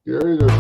Gary, there's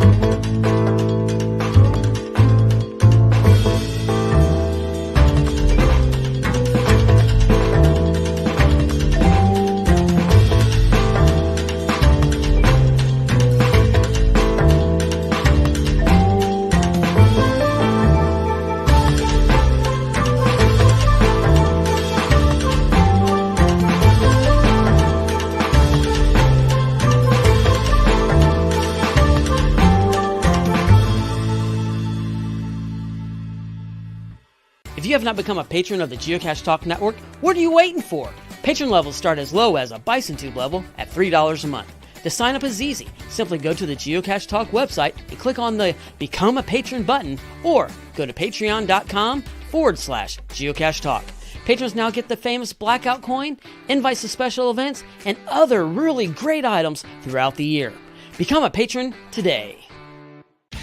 If you have not become a patron of the Geocache Talk Network, what are you waiting for? Patron levels start as low as a Bison Tube level at $3 a month. To sign up is easy. Simply go to the Geocache Talk website and click on the Become a Patron button, or go to patreon.com/Geocache Talk. Patrons now get the famous Blackout coin, invites to special events, and other really great items throughout the year. Become a patron today.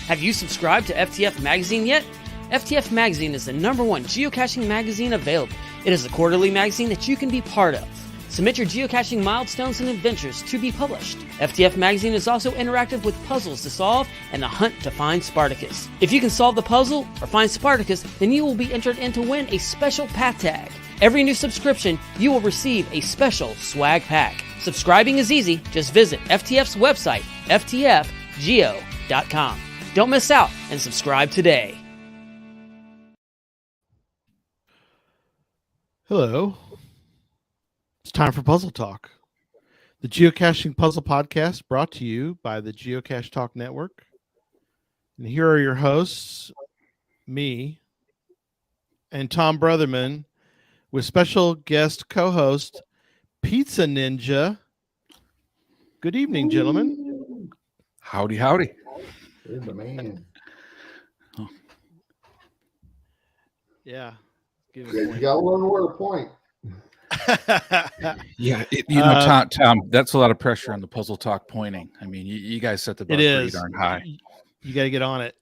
Have you subscribed to FTF Magazine yet? FTF Magazine is the #1 geocaching magazine available. It is a quarterly magazine that you can be part of. Submit your geocaching milestones and adventures to be published. FTF Magazine is also interactive with puzzles to solve and a hunt to find Spartacus. If you can solve the puzzle or find Spartacus, then you will be entered in to win a special pack tag. Every new subscription, you will receive a special swag pack. Subscribing is easy. Just visit FTF's website, ftfgeo.com. Don't miss out and subscribe today. Hello. It's time for Puzzle Talk, the geocaching puzzle podcast brought to you by the Geocache Talk Network. And here are your hosts, me and Tom Brotherman, with special guest co-host Pizza Ninja. Good evening, gentlemen. Howdy, howdy. You're the man. Yeah. You got to learn where to point. Yeah, Tom, that's a lot of pressure on the Puzzle Talk pointing. I mean, you guys set the bar pretty darn high. You got to get on it.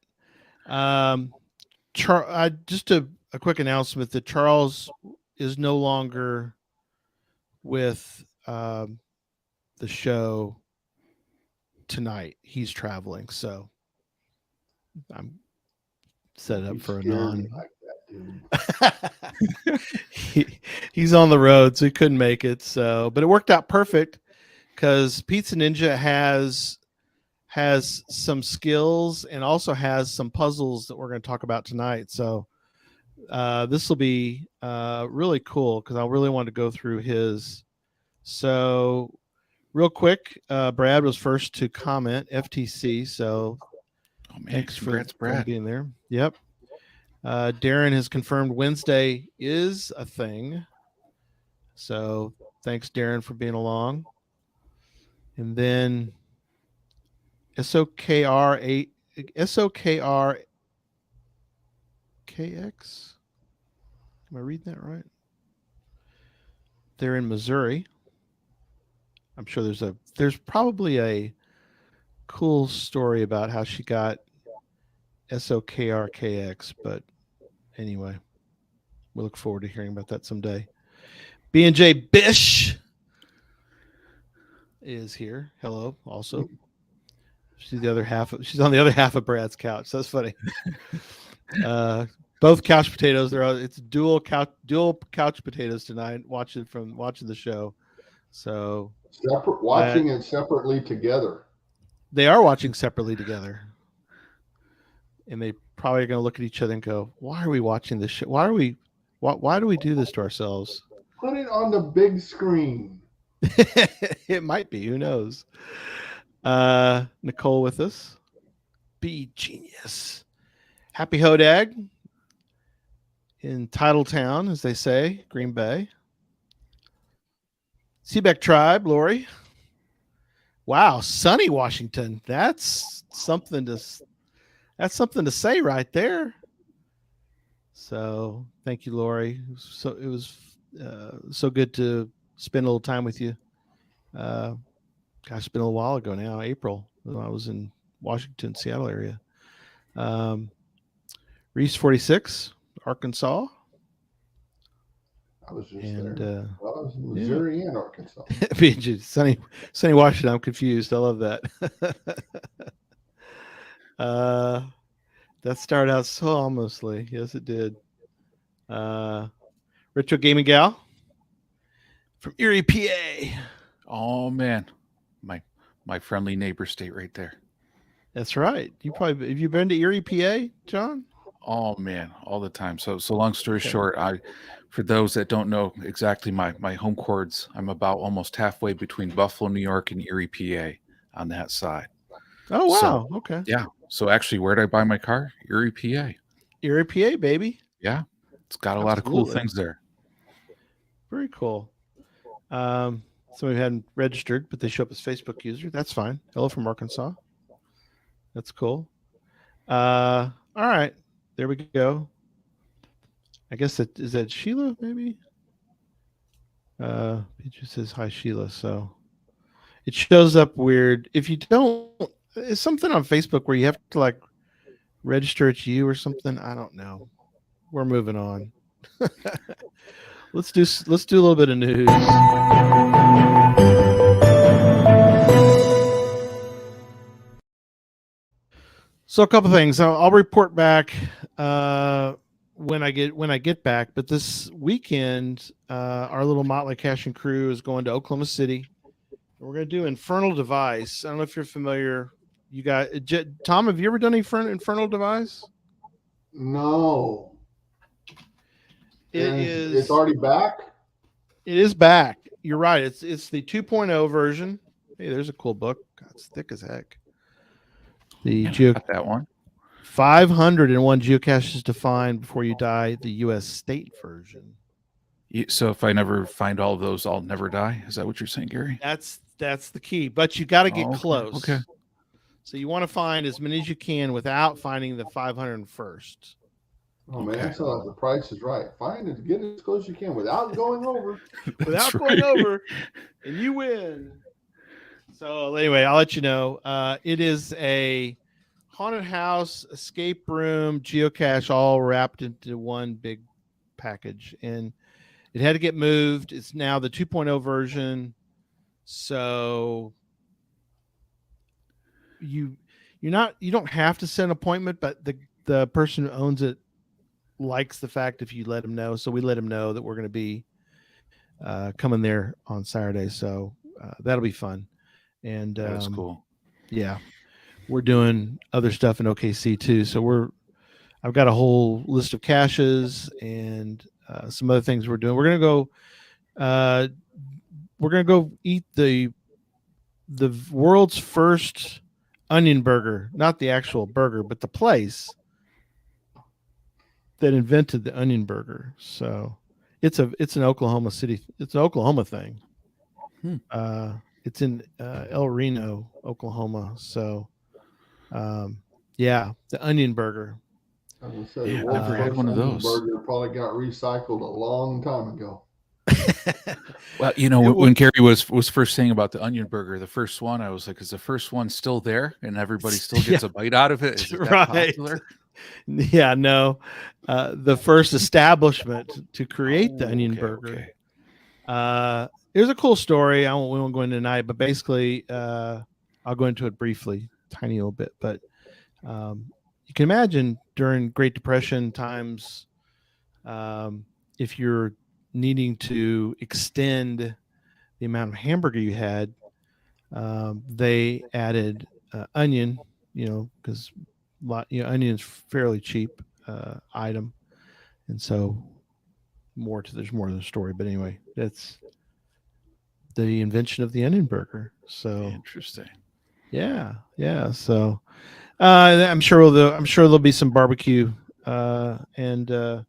Just a quick announcement that Charles is no longer with the show tonight. He's traveling, so I'm set up for a non. He's on the road, so he couldn't make it. So, but it worked out perfect because Pizza Ninja has some skills and also has some puzzles that we're going to talk about tonight. So this will be really cool because I really want to go through his. So real quick, Brad was first to comment FTC. So thanks for being there. Yep. Darren has confirmed Wednesday is a thing. So thanks, Darren, for being along. And then SOKR KX. Am I reading that right? They're in Missouri. I'm sure there's probably a cool story about how she got SOKRKX, but anyway, we look forward to hearing about that someday. B&J Bish is here. Hello, also. She's on the other half of Brad's couch. That's funny. Both couch potatoes. It's dual couch potatoes tonight. Watching the show. So watching it separately together. They are watching separately together. And they probably are going to look at each other and go, "Why are we watching this shit? Why do we do this to ourselves?" Put it on the big screen. It might be. Who knows? Nicole with us. Be genius. Happy Hodag in Titletown, as they say, Green Bay. Seebeck Tribe, Lori. Wow, sunny Washington. That's something to say right there. So thank you, Lori. It was so good to spend a little time with you. Gosh, it's been a while ago now, April, when I was in Washington, Seattle area. Reese 46, Arkansas. I was just there. I was in Missouri and Arkansas. Sunny Washington. I'm confused. I love that. That started out so harmlessly. Yes, it did. Retro Gaming Gal from Erie, PA. Oh man, my friendly neighbor state right there. That's right. Have you been to Erie, PA, John? Oh man, all the time. So long story short, for those that don't know exactly my home chords, I'm about almost halfway between Buffalo, New York, and Erie, PA, on that side. Oh wow. So, okay. Yeah. So actually, where did I buy my car? Erie, PA. Erie, PA, baby. Yeah. It's got a lot of cool things there. Very cool. Somebody hadn't registered, but they show up as Facebook user. That's fine. Hello from Arkansas. That's cool. All right. There we go. I guess is that Sheila, maybe? It just says hi, Sheila. So it shows up weird. If you don't, it's something on Facebook where you have to like register it's you or something. I don't know. We're moving on. Let's do a little bit of news. So a couple things. I'll report back when I get back. But this weekend, our little Motley Cash and crew is going to Oklahoma City. We're going to do Infernal Device. I don't know if you're familiar. You got Tom. Have you ever done Infernal Device? No. It's already back. It is back. You're right. It's the 2.0 version. Hey, there's a cool book. God, it's thick as heck. Got that one. 501 geocaches to find before you die. The U.S. state version. So if I never find all of those, I'll never die. Is that what you're saying, Gary? That's the key. But you got to get close. Okay. So you want to find as many as you can without finding the 501st. Oh man, so the price is right. Find it, get as close as you can without going over. Going over, and you win. So anyway, I'll let you know. It is a haunted house, escape room, geocache, all wrapped into one big package, and it had to get moved. It's now the 2.0 version. So you don't have to set an appointment, but the person who owns it likes the fact if you let them know. So we let them know that we're going to be coming there on Saturday. So that'll be fun. And that's cool. Yeah, we're doing other stuff in OKC too. So I've got a whole list of caches and some other things we're doing. We're gonna go eat the world's first onion burger, not the actual burger, but the place that invented the onion burger. So it's an Oklahoma City. It's an Oklahoma thing. It's in El Reno, Oklahoma. So yeah, the onion burger. I've never had one of those. Burger probably got recycled a long time ago. Well, when Gary was first saying about the onion burger, the first one, I was like, is the first one still there and everybody still gets a bite out of it? Is it that popular? Yeah, no. The first establishment to create the onion burger. Okay. There's a cool story. We won't go into tonight, but basically, I'll go into it briefly, tiny little bit. But you can imagine during Great Depression times, if you're needing to extend the amount of hamburger you had, they added onion, because onion's fairly cheap item, and so there's more to the story. But anyway, that's the invention of the onion burger. So interesting. Yeah. So I'm sure there'll be some barbecue, and I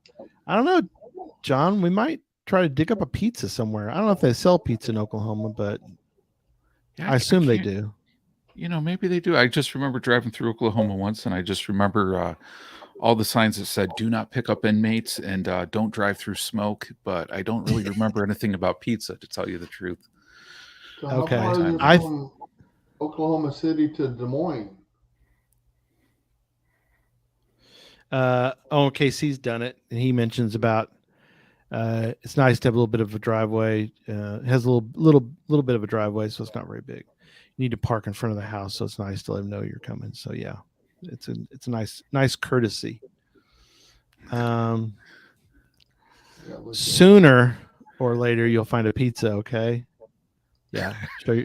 don't know, John. We might try to dig up a pizza somewhere. I don't know if they sell pizza in Oklahoma, but I assume they do. Maybe they do. I just remember driving through Oklahoma once, and I just remember all the signs that said "Do not pick up inmates" and "Don't drive through smoke." But I don't really remember anything about pizza, to tell you the truth. So okay, how far is it from Oklahoma City to Des Moines? KC's done it, and he mentions about it's nice to have a little bit of a driveway. It has a little bit of a driveway, so it's not very big. You need to park in front of the house, so it's nice to let them know you're coming. So yeah, it's a nice courtesy. Yeah, look, Sooner or later you'll find a pizza. Okay. Yeah.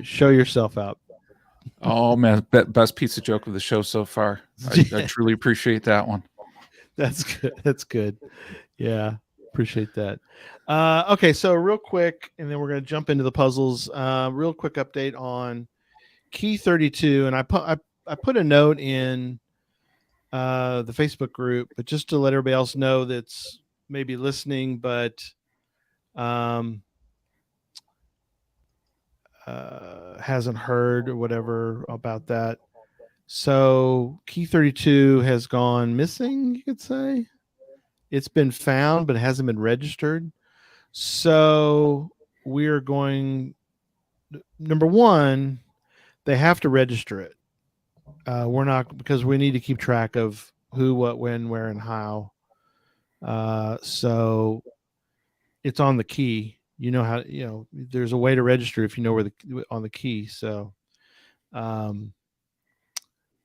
Show yourself out. Oh man, best pizza joke of the show so far. I truly appreciate that one. That's good. That's good. Yeah. Appreciate that. Okay. So real quick, and then we're going to jump into the puzzles. Real quick update on Key 32. And I put a note in the Facebook group, but just to let everybody else know that's maybe listening, but hasn't heard or whatever about that. So Key 32 has gone missing, you could say. It's been found, but it hasn't been registered. So we're going, number one, they have to register it. We're not, because we need to keep track of who, what, when, where, and how. So it's on the key. You know how, there's a way to register if you know where on the key. So,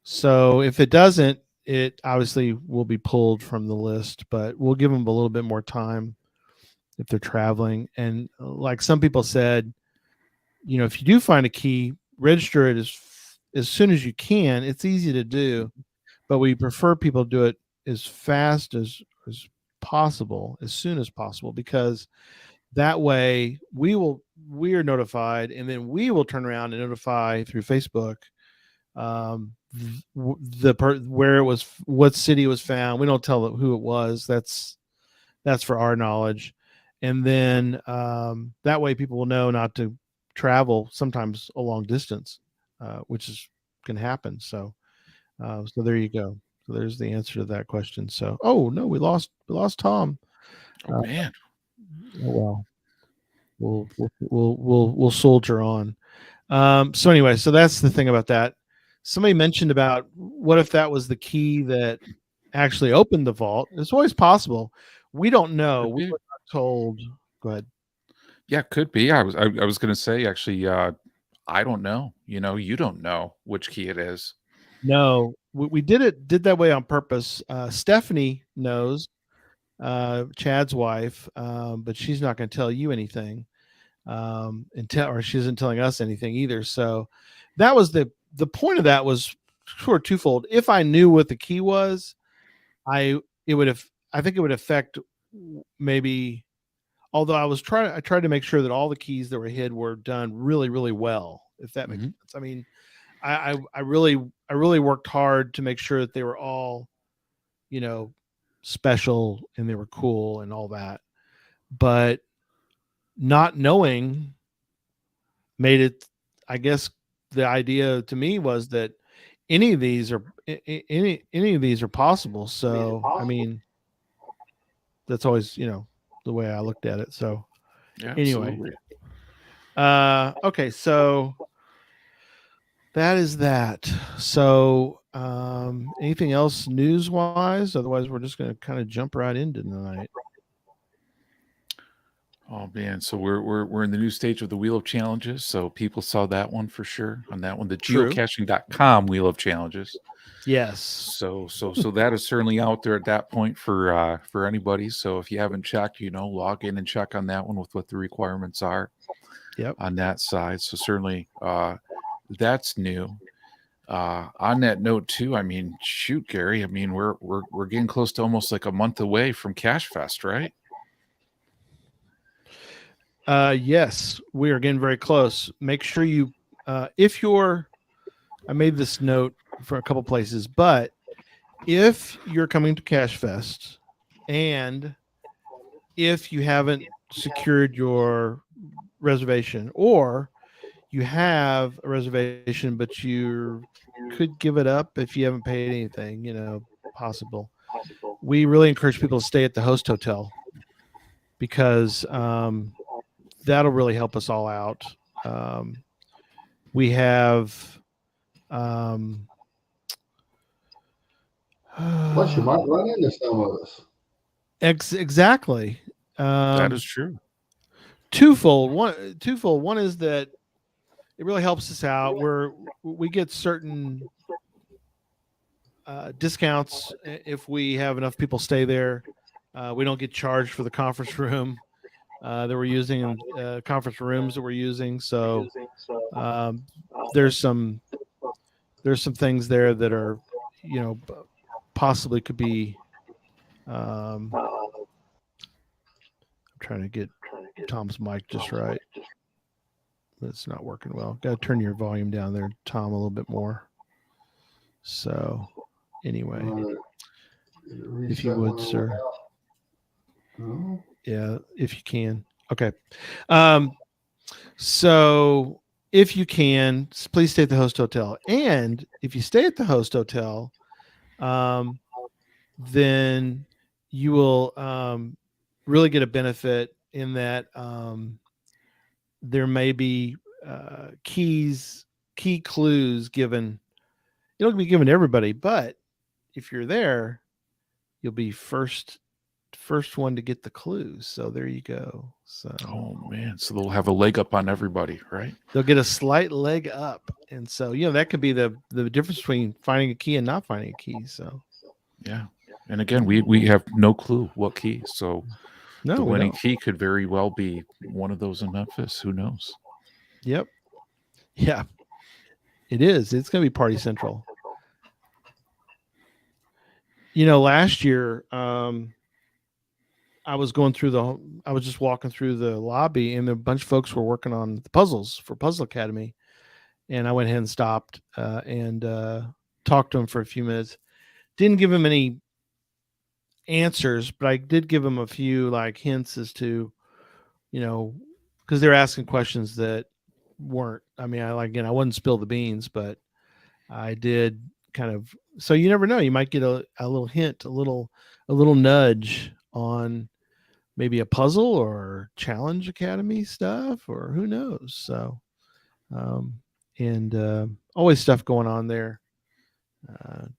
so if it doesn't, it obviously will be pulled from the list, but we'll give them a little bit more time if they're traveling. And like some people said, if you do find a key, register it as soon as you can. It's easy to do, but we prefer people do it as fast as possible, as soon as possible, because that way we are notified, and then we will turn around and notify through Facebook where it was, what city it was found. We don't tell who it was. That's for our knowledge. And then that way people will know not to travel sometimes a long distance, which can happen. So there you go. So there's the answer to that question. So, oh no, we lost Tom. Oh man. Oh well, we'll soldier on. So anyway, so that's the thing about that. Somebody mentioned about what if that was the key that actually opened the vault. It's always possible. We don't know. We were not told. Go ahead. Yeah, could be. I was going to say, actually, I don't know. You don't know which key it is. No, we did that way on purpose. Stephanie knows, Chad's wife, but she's not going to tell you anything, or she isn't telling us anything either. So that was the point of that was sort of twofold. If I knew what the key was, I think it would affect maybe. Although I tried to make sure that all the keys that were hid were done really, really well. If that makes sense. I mean, I really worked hard to make sure that they were all, special and they were cool and all that. But not knowing made it, I guess the idea to me was that any of these are possible. So, I mean, that's always, the way I looked at it. So yeah, anyway, absolutely. Okay. So that is that. So, anything else news wise? Otherwise, we're just going to kind of jump right into tonight. Oh man, so we're in the new stage of the Wheel of Challenges. So people saw that one for sure. On that one, the geocaching.com Wheel of Challenges. Yes. So that is certainly out there at that point for anybody. So if you haven't checked, log in and check on that one with what the requirements are. Yep. On that side. So certainly that's new. On that note too, I mean, shoot, Gary, I mean, we're getting close to almost like a month away from Cache Fest, right? Yes, we are getting very close. Make sure you, I made this note for a couple places, but if you're coming to Cache Fest and if you haven't secured your reservation, or you have a reservation but you could give it up if you haven't paid anything, possible. We really encourage people to stay at the host hotel because that'll really help us all out. We have plus you might run into some of us. Exactly. That is true. Twofold. One is that it really helps us out. We get certain discounts if we have enough people stay there. We don't get charged for the conference room that we're using, and conference rooms that we're using. So there's some things there that are, possibly could be. I'm trying to get Tom's mic just right, but it's not working well. Got to turn your volume down there, Tom, a little bit more. So anyway, if you would, sir. Yeah, if you can. Okay. So if you can, please stay at the host hotel. And if you stay at the host hotel, then you will really get a benefit in that there may be key clues given. It'll be given to everybody, but if you're there, you'll be first one to get the clues. So there you go. So oh man, so they'll have a leg up on everybody, right? They'll get a slight leg up, and so that could be the difference between finding a key and not finding a key. So yeah, and again, we have no clue what key. So no, the winning key could very well be one of those in Memphis. Who knows? Yep. Yeah, it is. It's going to be Party Central. Last year, I was just walking through the lobby, and a bunch of folks were working on the puzzles for Puzzle Academy. And I went ahead and stopped and talked to them for a few minutes. Didn't give them any answers, but I did give them a few hints as to, because they're asking questions that weren't. I mean, I wouldn't spill the beans, but I did kind of. So you never know. You might get a little hint, a little nudge on maybe a puzzle or Challenge Academy stuff, or who knows. So, always stuff going on there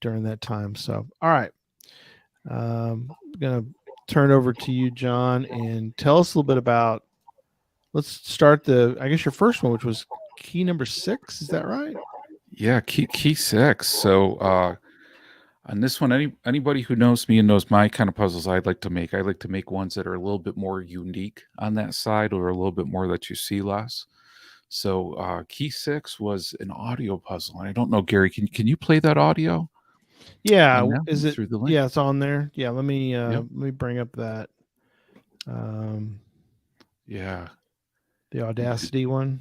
during that time. So, all right. I'm going to turn over to you, John, and tell us a little bit about, let's start your first one, which was key number 6. Is that right? Yeah. Key 6. So, on this one, anybody who knows me and knows my kind of puzzles I like to make ones that are a little bit more unique on that side, or a little bit more that you see less. So key 6 was an audio puzzle. And I don't know, Gary, can you play that audio? Yeah. Is it through the link? Yeah, it's on there. Yeah. Let me bring up that. Yeah. The Audacity one.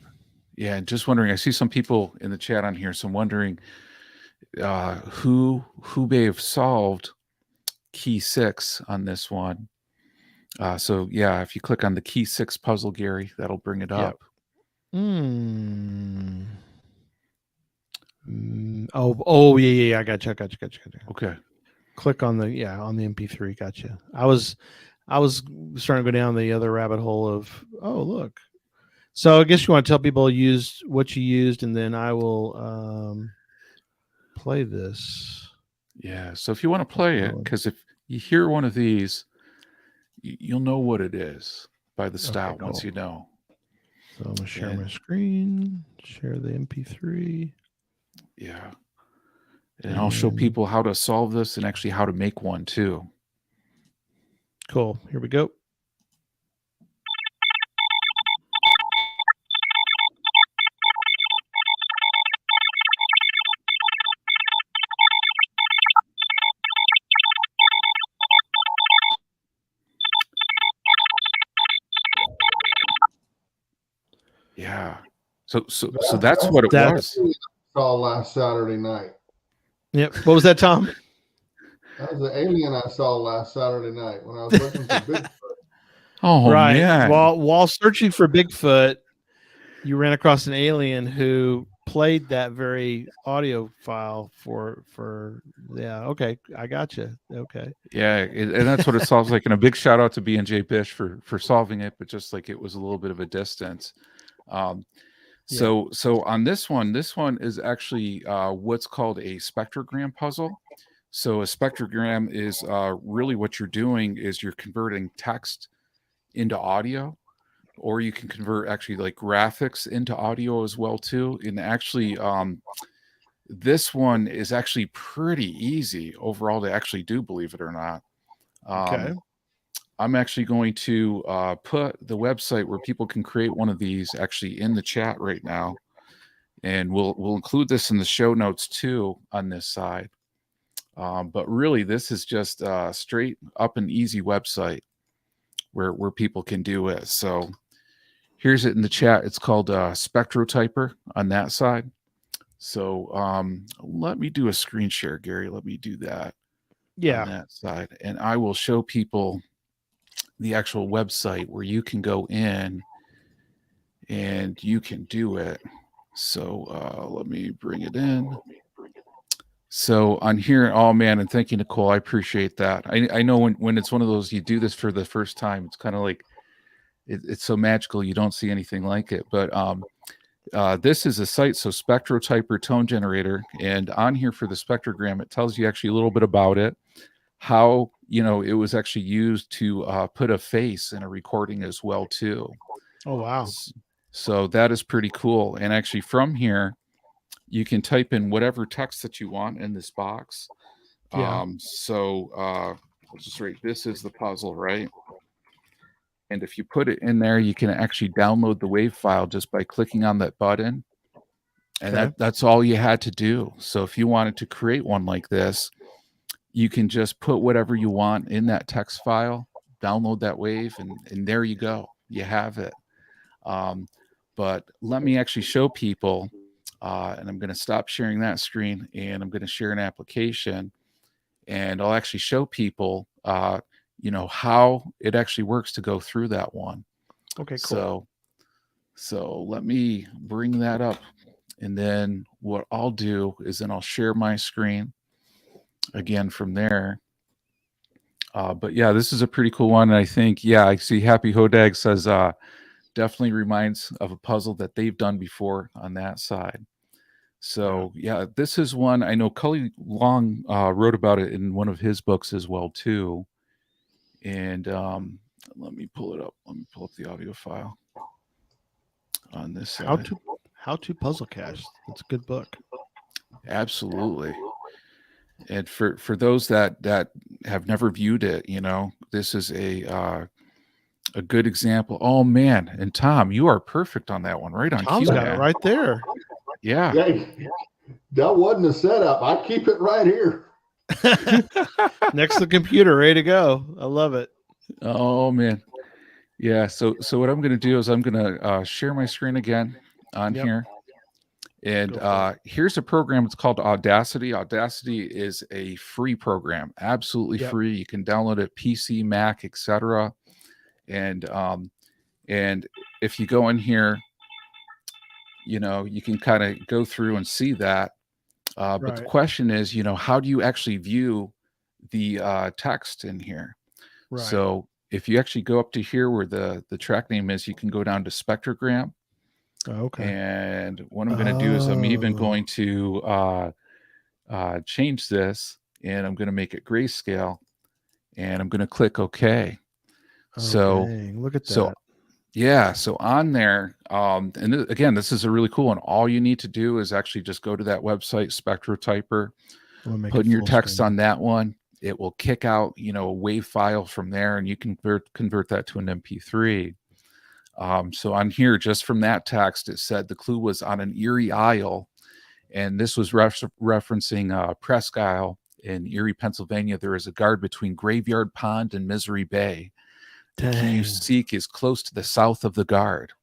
Yeah. And just wondering, I see some people in the chat on here. So I'm wondering, who may have solved key 6 on this one. So yeah, if you click on the key 6 puzzle, Gary, that'll bring it up. Oh yeah, I gotcha. Okay. Click on the MP3. Gotcha. I was starting to go down the other rabbit hole of, oh look. So I guess you want to tell people what you used, and then I will play this. Yeah. So if you want to play it, because if you hear one of these, you'll know what it is by the style. Okay, cool. Once you know. So I'm gonna share my screen, share the MP3. Yeah. And I'll show people how to solve this and actually how to make one too. Cool. Here we go. Yeah. So that's what it was. Saw last Saturday night. Yep. What was that, Tom? That was the alien I saw last Saturday night when I was looking for Bigfoot. Oh, right. Man. While searching for Bigfoot, you ran across an alien who played that very audio file for yeah. Okay, I got you. Okay. Yeah, and that's what it solves like. And a big shout out to B&J Bish for solving it, but just like it was a little bit of a distance. So on this one is actually what's called a spectrogram puzzle. So a spectrogram is really what you're doing is you're converting text into audio, or you can convert actually like graphics into audio as well too. And actually this one is actually pretty easy overall to actually do, believe it or not. Okay. I'm actually going to put the website where people can create one of these actually in the chat right now. And we'll include this in the show notes too on this side. But really, this is just a straight up and easy website where people can do it. So here's it in the chat. It's called Spectrotyper on that side. So let me do a screen share, Gary. Let me do that on that side. And I will show people the actual website where you can go in and you can do it. So let me bring it in. So on here, oh man, and thank you, Nicole. I appreciate that. I know when it's one of those, you do this for the first time, it's kind of like, it's so magical. You don't see anything like it. But this is a site, so Spectrotyper tone generator. And on here for the spectrogram, it tells you actually a little bit about it, how, it was actually used to put a face in a recording as well too. Oh, wow. So that is pretty cool. And actually from here, you can type in whatever text that you want in this box. Yeah. So I'll just write, this is the puzzle, right? And if you put it in there, you can actually download the WAV file just by clicking on that button. And that's all you had to do. So if you wanted to create one like this, you can just put whatever you want in that text file, download that WAV, and there you go. You have it. But let me actually show people, and I'm going to stop sharing that screen, and I'm going to share an application, and I'll actually show people, how it actually works to go through that one. Okay, cool. So let me bring that up, and then what I'll do is then I'll share my screen again from there. But yeah, this is a pretty cool one. And I think, I see Happy Hodag says, definitely reminds of a puzzle that they've done before on that side. So yeah, this is one I know Cully Long wrote about it in one of his books as well too. And let me pull it up. Let me pull up the audio file on this side. How to Puzzle Cache. That's a good book. Absolutely. And for those that have never viewed it, this is a good example. Oh man, and Tom, you are perfect on that one, right on Tom's cue. Got it right there. Yeah. That wasn't a setup. I keep it right here. Next to the computer, ready to go. I love it. Oh man. Yeah. So what I'm going to do is I'm going to share my screen again on here. And here's a program. It's called Audacity. Audacity is a free program, absolutely free. You can download it, PC, Mac, etc. And if you go in here, you can kind of go through and see that. But the question is, how do you actually view the text in here? Right. So if you actually go up to here where the track name is, you can go down to spectrogram. Okay. And what I'm going to do is I'm even going to change this, and I'm going to make it grayscale, and I'm going to click OK. So look at that. So on there, and again, this is a really cool one. All you need to do is actually just go to that website, Spectrotyper, put in your text on that one. It will kick out, a WAV file from there, and you can convert that to an MP3. So on here, just from that text, it said the clue was on an Erie Isle, and this was referencing Presque Isle in Erie, Pennsylvania. There is a guard between Graveyard Pond and Misery Bay. The key you seek is close to the south of the guard.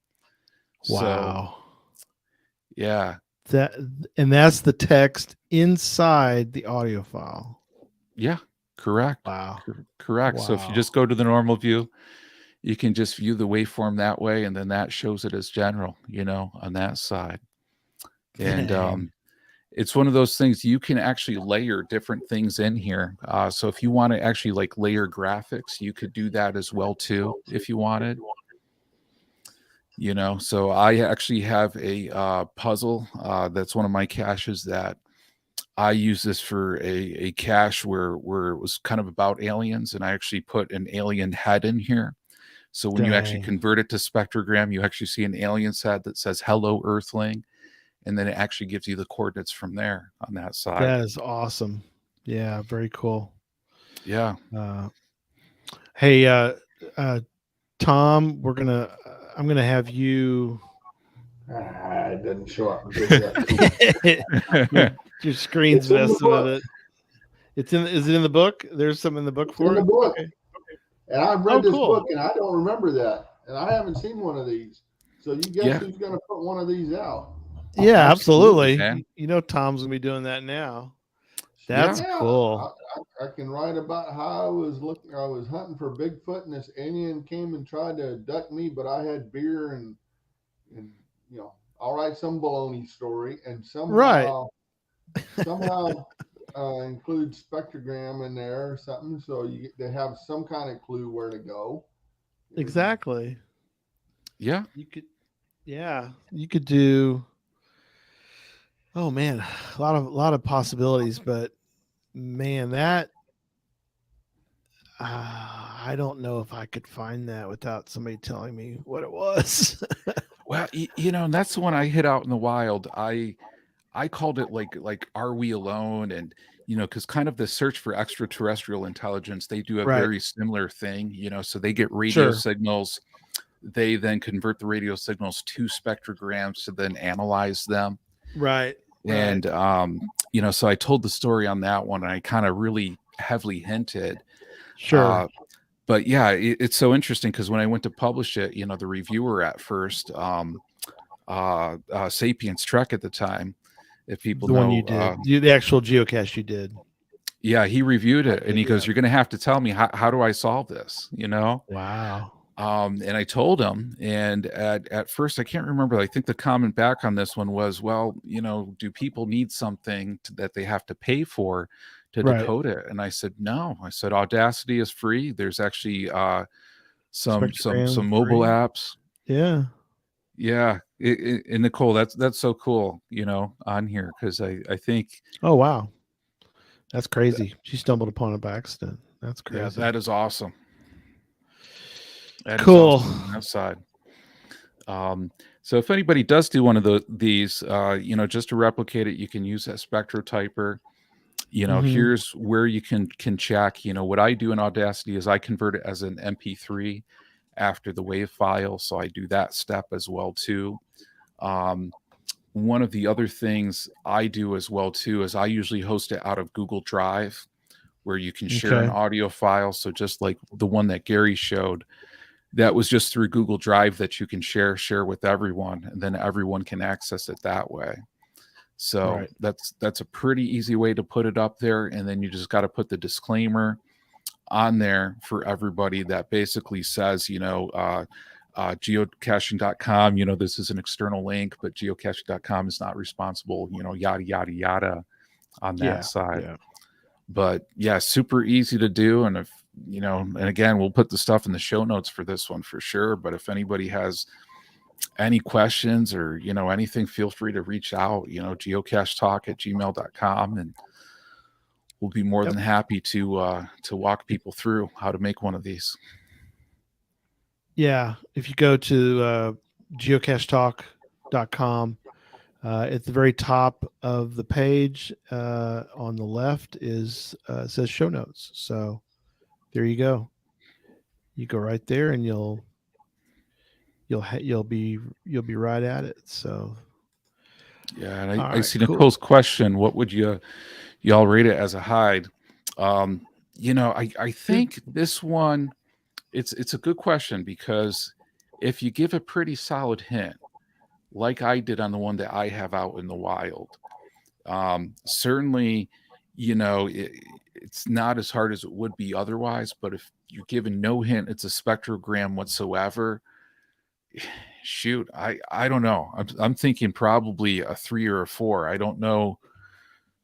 Wow. So, yeah. That's the text inside the audio file. Yeah, correct. Wow. Correct. Wow. So if you just go to the normal view, you can just view the waveform that way, and then that shows it as general, on that side. And it's one of those things you can actually layer different things in here. So if you want to actually layer graphics, you could do that as well too, if you wanted. So I actually have a puzzle that's one of my caches that I use this for a cache where it was kind of about aliens, and I actually put an alien head in here. So when you actually convert it to spectrogram, you actually see an alien head that says "Hello, Earthling," and then it actually gives you the coordinates from there on that side. That is awesome. Yeah, very cool. Yeah. Hey, Tom, I'm gonna have you. It doesn't show up good yet. Your screen's It's in the messing with book. it. Is it in the book? There's something in the book It's for in the it? book. Okay. And I've read Oh, this cool. book, and I don't remember that. And I haven't seen one of these. So you guess Yeah. who's going to put one of these out? Yeah, Absolutely, absolutely. man. You know Tom's gonna be doing that now. That's Yeah, cool. I can write about how I was hunting for Bigfoot, and this alien came and tried to abduct me, but I had beer and I'll write some baloney story, and somehow include spectrogram in there or something, so they have some kind of clue where to go. Exactly. Yeah. You could do. Oh man, a lot of possibilities, but man, that I don't know if I could find that without somebody telling me what it was. Well, and that's the one I hit out in the wild. I called it like Are We Alone? And because kind of the search for extraterrestrial intelligence, they do a Right. very similar thing. So they get radio Sure. signals, they then convert the radio signals to spectrograms to then analyze them. Right. And so I told the story on that one, and I kind of really heavily hinted. Sure. But yeah, it's so interesting because when I went to publish it, the reviewer at first, Sapiens Trek at the time, if people The know, one you did, the actual geocache you did. Yeah, he reviewed it, and he goes, "You're going to have to tell me how do I solve this?" Wow. And I told him, and at first I can't remember. I think the comment back on this one was, "Well, do people need something that they have to pay for to decode it?" And I said, "No." I said, "Audacity is free. There's actually some Spectrogram mobile free. apps." Yeah. Yeah, and Nicole, that's so cool, on here, because I think. Oh wow, that's crazy. She stumbled upon it by accident. That's crazy. Yeah, that is awesome. That is cool. awesome on that side. So if anybody does do one of these, just to replicate it, you can use that SpectroTyper. Here's where you can check. What I do in Audacity is I convert it as an MP3 after the WAV file, so I do that step as well too. One of the other things I do as well too is I usually host it out of Google Drive, where you can share an audio file. So just like the one that Gary showed, that was just through Google Drive that you can share with everyone, and then everyone can access it that way. So that's a pretty easy way to put it up there. And then you just got to put the disclaimer on there for everybody that basically says, geocaching.com, this is an external link, but geocaching.com is not responsible, yada, yada, yada on that side. Yeah. But yeah, super easy to do. And if, and again, we'll put the stuff in the show notes for this one for sure. But if anybody has any questions or, anything, feel free to reach out, geocachetalk@gmail.com, and we'll be more than happy to walk people through how to make one of these. Yeah. If you go to geocachetalk.com, at the very top of the page on the left says show notes. So there you go. You go right there, and you'll be right at it. So yeah, and I see Nicole's question. What would y'all rate it as a hide? I think this one, it's a good question, because if you give a pretty solid hint, like I did on the one that I have out in the wild, certainly, it's not as hard as it would be otherwise. But if you're given no hint, it's a spectrogram whatsoever. Shoot, I don't know. I'm thinking probably a 3 or a 4. I don't know,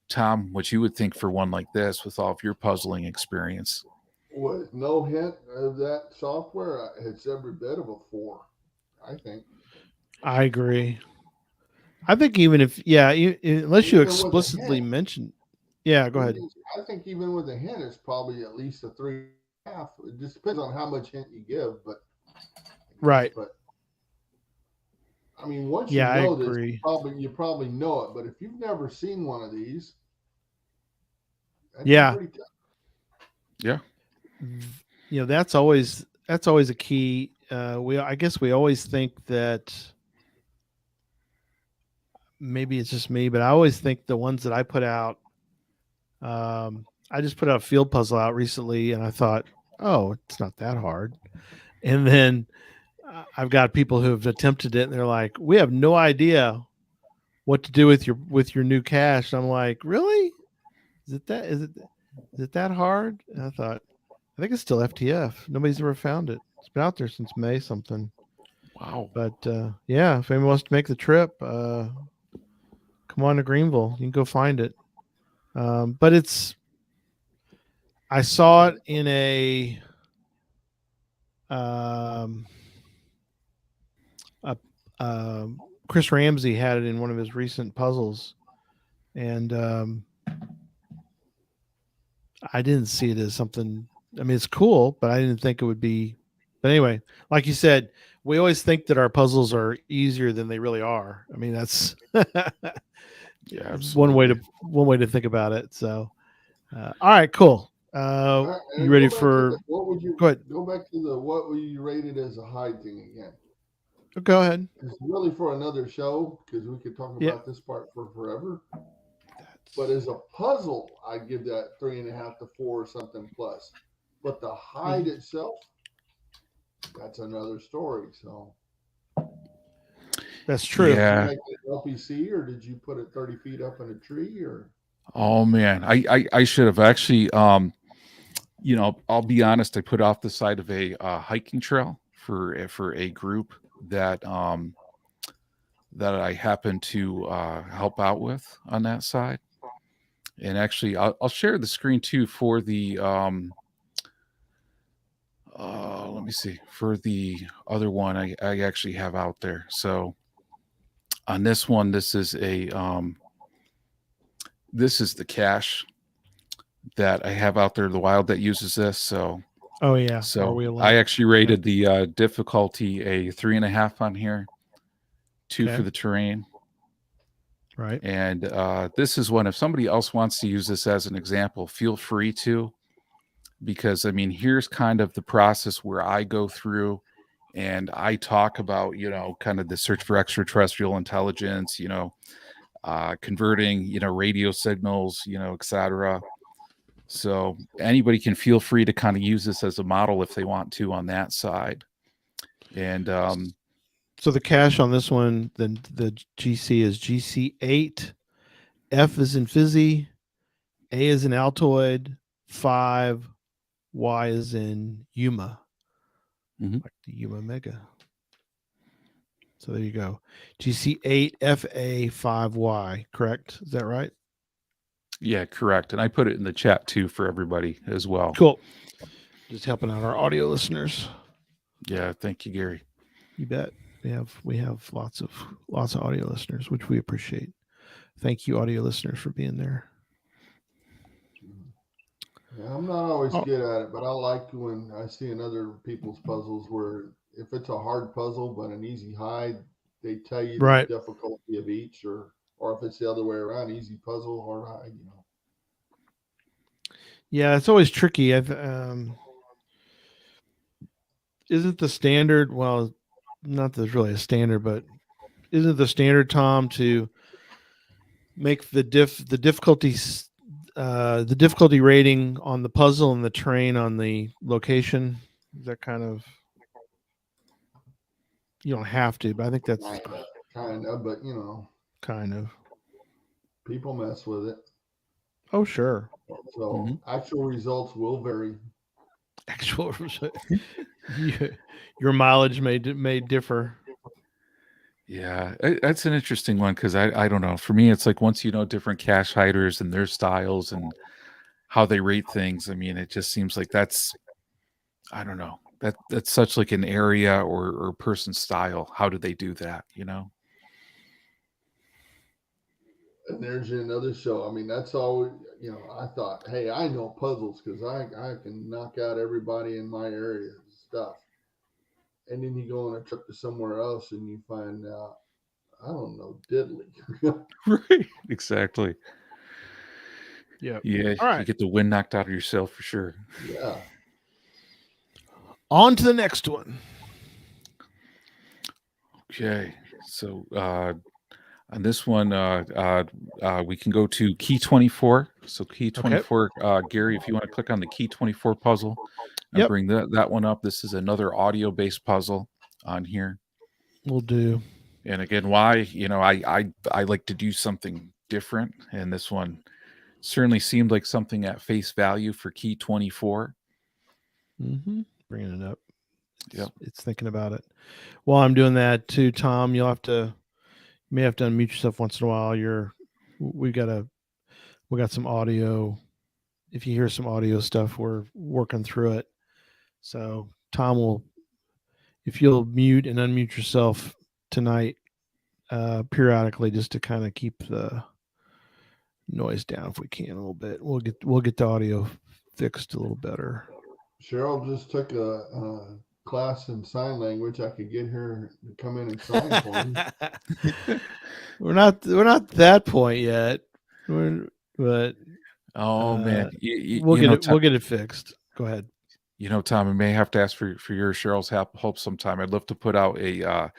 Tom, what you would think for one like this with all of your puzzling experience. With no hint of that software, it's every bit of a 4, I think. I agree. I think even if, unless you explicitly mention, go ahead. I think even with a hint, it's probably at least a 3.5. It just depends on how much hint you give, but right. But I mean, once Yeah, I you know this, agree. you probably know it. But if you've never seen one of these, that'd be Yeah. pretty tough. Yeah. You know, that's always a key. I guess we always think that maybe it's just me, but I always think the ones that I put out, I just put out a field puzzle out recently, and I thought, oh, it's not that hard. And then I've got people who have attempted it, and they're like, we have no idea what to do with your new cache. And I'm like, really? Is it that hard? And I thought, I think it's still FTF. Nobody's ever found it. It's been out there since May something. Wow. But yeah, if anyone wants to make the trip, come on to Greenville. You can go find it. But I saw it in a Chris Ramsey had it in one of his recent puzzles, and I didn't see it as something. I mean, it's cool, but I didn't think it would be. But anyway, like you said, we always think that our puzzles are easier than they really are. I mean, that's Yeah, one way absolutely. to think about it. So, all right, cool. All right, You and ready go back to for? the, what would you Go ahead. go back to the what would you rate it as a hide thing again? Go ahead. It's really for another show because we could talk Yeah. about this part for forever. But as a puzzle, I'd give that 3.5 to 4 or something plus. But the hide itself, that's another story. So That's true. did you Yeah. make it LPC or did you put it 30 feet up in a tree or? Oh man, I should have actually. You know, I'll be honest. I put off the side of a hiking trail for a group that that I happen to help out with on that side. And actually, I'll share the screen too for the let me see, for the other one I actually have out there. So on this one, this is the cache that I have out there in the wild that uses this. So Oh yeah. so I actually rated the difficulty a 3.5 on here, 2 Okay. for the terrain. Right. And this is one, if somebody else wants to use this as an example, feel free to, because I mean, here's kind of the process where I go through and I talk about, you know, kind of the search for extraterrestrial intelligence, you know, converting, you know, radio signals, you know, etc. So anybody can feel free to kind of use this as a model if they want to on that side. And So the cache on this one, the GC is GC8, F is in Fizzy, A is in Altoid, 5, Y is in Yuma, like the Yuma Mega. So there you go. GC8, FA, 5Y, correct? Is that right? yeah, correct. And I put it in the chat too for everybody as well. Cool. Just helping out our audio listeners. Yeah, thank you, Gary. You bet. We have lots of audio listeners, which we appreciate. Thank you, audio listeners, for being there. Yeah, I'm not always good at it, but I like when I see in other people's puzzles where if it's a hard puzzle but an easy hide, they tell you the difficulty of each, or if it's the other way around, easy puzzle, hard hide, you know. Yeah, it's always tricky. Isn't the standard? Well, not that there's really a standard, but isn't the standard, Tom, to make the difficulty rating on the puzzle and the terrain on the location? Is that kind of, you don't have to, but I think that's kind of, but you know, kind of, people mess with it. Oh sure. So actual results will vary. Actual your mileage may differ. Yeah, that's an interesting one because I don't know. For me, it's like once you know different cache hiders and their styles and how they rate things, I mean, it just seems like that's, I don't know, that's such like an area or person style. How do they do that, you know? And there's another show. I mean, that's all, you know, I thought, hey, I know puzzles because I can knock out everybody in my area and stuff. And then you go on a trip to somewhere else and you find out I don't know, diddly. Right. Exactly. Yep. Yeah. All right. You get the wind knocked out of yourself for sure. Yeah. On to the next one. Okay. So on this one, we can go to Key 24. So Key 24, Gary, if you want to click on the Key 24 puzzle and Yep. bring that one up. This is another audio-based puzzle on here. Will do. And again, why, I like to do something different. And this one certainly seemed like something at face value for Key 24. Mm-hmm. Bringing it up. Yep. It's thinking about it. While I'm doing that too, Tom, you may have to unmute yourself once in a while. We got some audio. If you hear some audio stuff, we're working through it. So Tom if you'll mute and unmute yourself tonight, periodically, just to kind of keep the noise down if we can a little bit. We'll get the audio fixed a little better. Cheryl just took a class in sign language. I could get her to come in and sign for me. We're not that point yet, but man, we'll get it fixed. Go ahead. Tom, I may have to ask for your Cheryl's help sometime. I'd love to put out a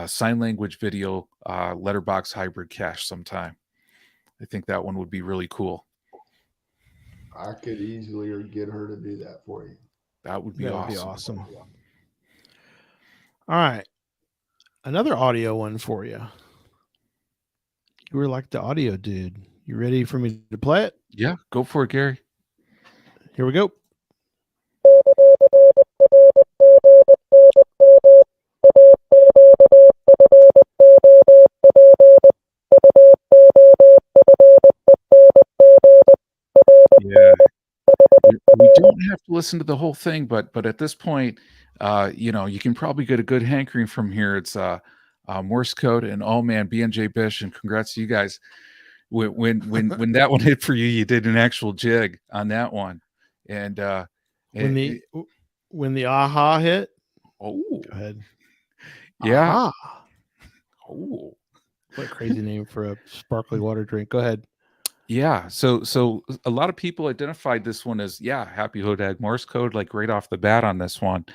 sign language video letterbox hybrid cache sometime. I think that one would be really cool. I could easily get her to do that for you. That would be awesome. All right. Another audio one for you. You were like the audio dude. You ready for me to play it? Yeah, go for it, Gary. Here we go. Yeah. We don't have to listen to the whole thing, but at this point, you can probably get a good hankering from here. It's Morse code, and oh man, BNJ Bish, and congrats to you guys. When that one hit for you, you did an actual jig on that one, and when the aha hit. Oh, go ahead. Yeah. Aha. Oh, what a crazy name for a sparkly water drink. Go ahead. Yeah, so a lot of people identified this one as Happy Hodag Morse code, like right off the bat on this one.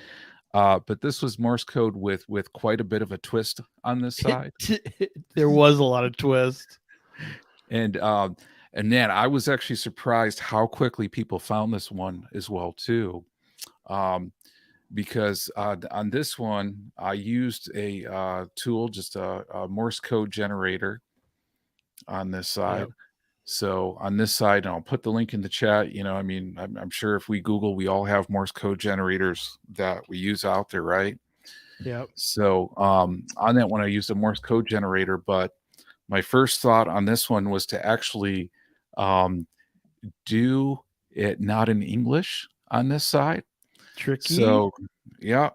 But this was Morse code with quite a bit of a twist on this side. There was a lot of twist. And man, I was actually surprised how quickly people found this one as well too. Because on this one, I used a tool, just a Morse code generator on this side. Yep. So on this side, and I'll put the link in the chat, I'm sure if we Google, we all have Morse code generators that we use out there, right? Yeah. So on that one, I used a Morse code generator, but my first thought on this one was to actually do it not in English on this side. Tricky. So yeah.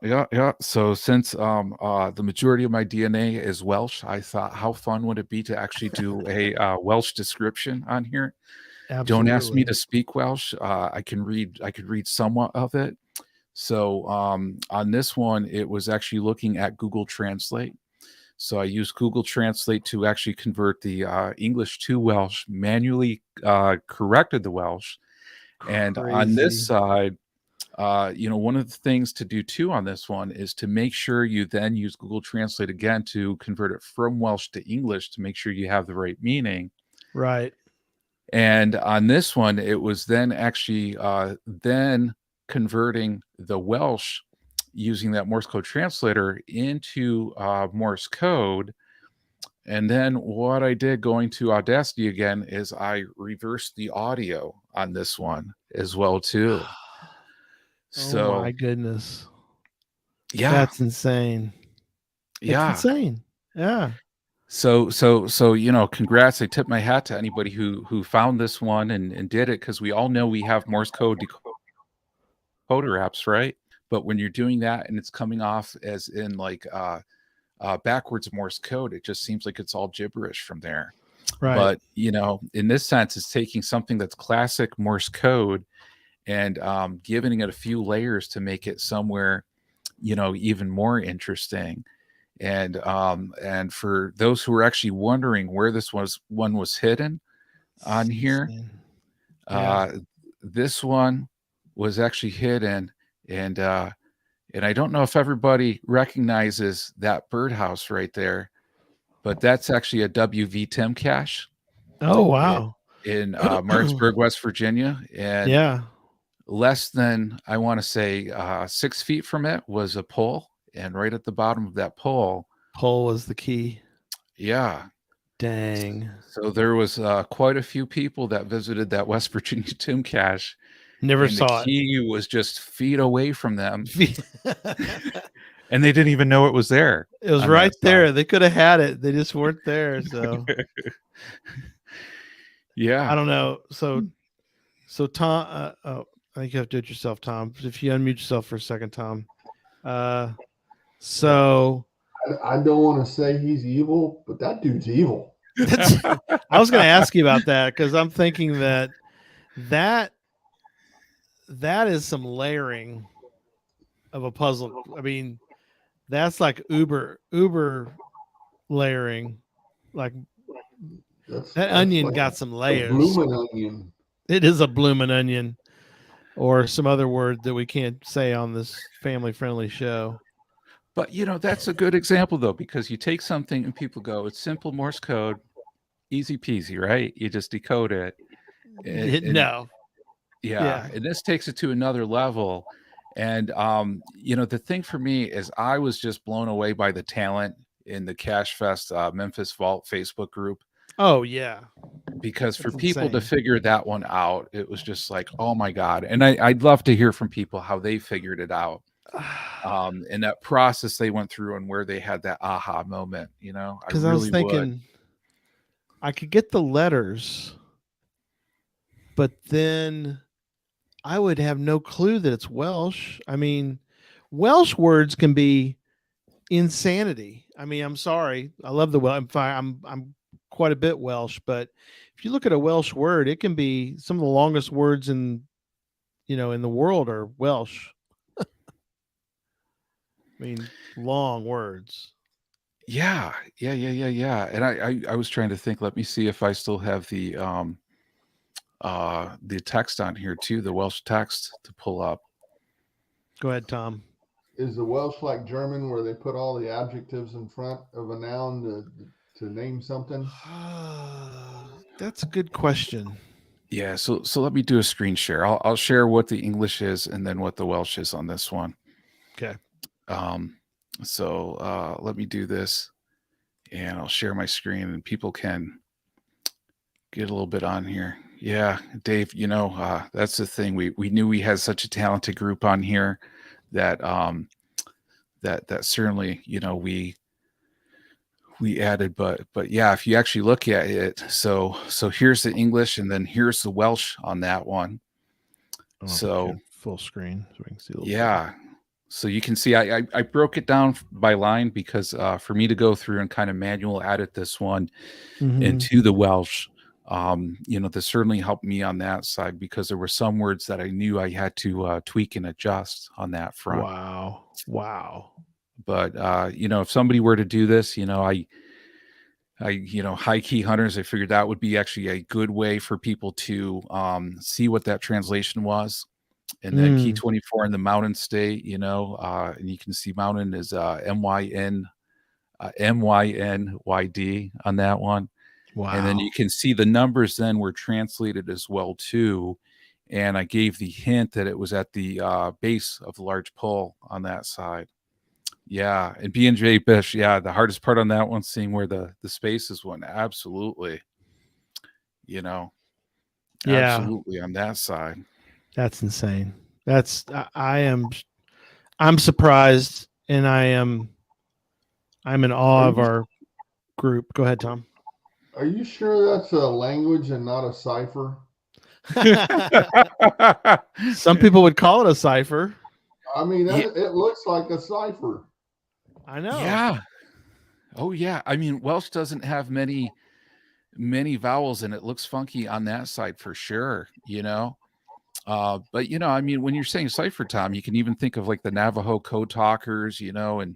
So since the majority of my DNA is Welsh, I thought, how fun would it be to actually do a Welsh description on here? Absolutely. Don't ask me to speak Welsh. I could read somewhat of it. So on this one, it was actually looking at Google Translate. So I used Google Translate to actually convert the English to Welsh, manually corrected the Welsh. And Crazy. on this side, one of the things to do too on this one is to make sure you then use Google Translate again to convert it from Welsh to English to make sure you have the right meaning. Right. And on this one, it was then actually then converting the Welsh using that Morse code translator into Morse code. And then what I did going to Audacity again is I reversed the audio on this one as well too. So, oh my goodness. Yeah. That's insane. Yeah. It's insane. Yeah. So, congrats. I tip my hat to anybody who found this one and did it, because we all know we have Morse code decoder apps, right? But when you're doing that and it's coming off as in like backwards Morse code, it just seems like it's all gibberish from there. Right. But, in this sense, it's taking something that's classic Morse code and giving it a few layers to make it somewhere, even more interesting. And for those who are actually wondering where this one was hidden on here, this one was actually hidden, and I don't know if everybody recognizes that birdhouse right there, but that's actually a WV Tim cache. Oh, wow. In Martinsburg, West Virginia. And less than, I want to say, 6 feet from it was a pole. And right at the bottom of that pole was the key. Yeah. Dang. So there was quite a few people that visited that West Virginia Tim cache. Never saw it. The key was just feet away from them. And they didn't even know it was there. It was right there. They could have had it. They just weren't there. So yeah. I don't know. So Tom, I think you have to do it yourself, Tom. If you unmute yourself for a second, Tom. So I don't want to say he's evil, but that dude's evil. I was going to ask you about that because I'm thinking that is some layering of a puzzle. I mean, that's like uber layering. Like that onion like got some layers. Bloomin' onion. It is a bloomin' onion, or some other word that we can't say on this family-friendly show. But that's a good example though, because you take something and people go, "It's simple Morse code, easy peasy, right? You just decode it." No. Yeah, and this takes it to another level. And the thing for me is I was just blown away by the talent in the Cache Fest Memphis Vault Facebook group. Oh yeah. Because for people to figure that one out, it was just like, oh my God. And I'd love to hear from people how they figured it out. And that process they went through and where they had that aha moment, because I was thinking I could get the letters, but then I would have no clue that it's Welsh. I mean, Welsh words can be insanity. I mean, I'm sorry. I love the Welsh. I'm quite a bit Welsh, but if you look at a Welsh word, it can be some of the longest words in the world are Welsh. I mean, long words. Yeah. And I was trying to think, let me see if I still have the text on here too, the Welsh text to pull up. Go ahead, Tom. Is the Welsh like German where they put all the adjectives in front of a noun to name something? That's a good question. Yeah, so let me do a screen share. I'll share what the English is and then what the Welsh is on this one. Okay. So let me do this, and I'll share my screen, and people can get a little bit on here. Yeah, Dave, that's the thing. We knew we had such a talented group on here that that certainly, we added, but yeah, if you actually look at it, so here's the English and then here's the Welsh on that one. So full screen so we can see a little bit. So you can see I broke it down by line because for me to go through and kind of manual edit this one into the Welsh, this certainly helped me on that side because there were some words that I knew I had to tweak and adjust on that front. Wow. But if somebody were to do this, I high key hunters, I figured that would be actually a good way for people to see what that translation was. And then key 24 in the mountain state, and you can see mountain is MYNYD on that one. Wow. And then you can see the numbers then were translated as well too. And I gave the hint that it was at the base of the large pole on that side. Yeah, and B&J Bish, yeah, the hardest part on that one, seeing where the spaces went. Absolutely, absolutely on that side. That's insane. I'm surprised, and I'm in awe of our group. Go ahead, Tom. Are you sure that's a language and not a cipher? Some people would call it a cipher. I mean, it looks like a cipher. I know. Yeah. Oh yeah. I mean, Welsh doesn't have many vowels, and it looks funky on that side for sure. But I mean, when you're saying cipher, Tom, you can even think of like the Navajo code talkers, and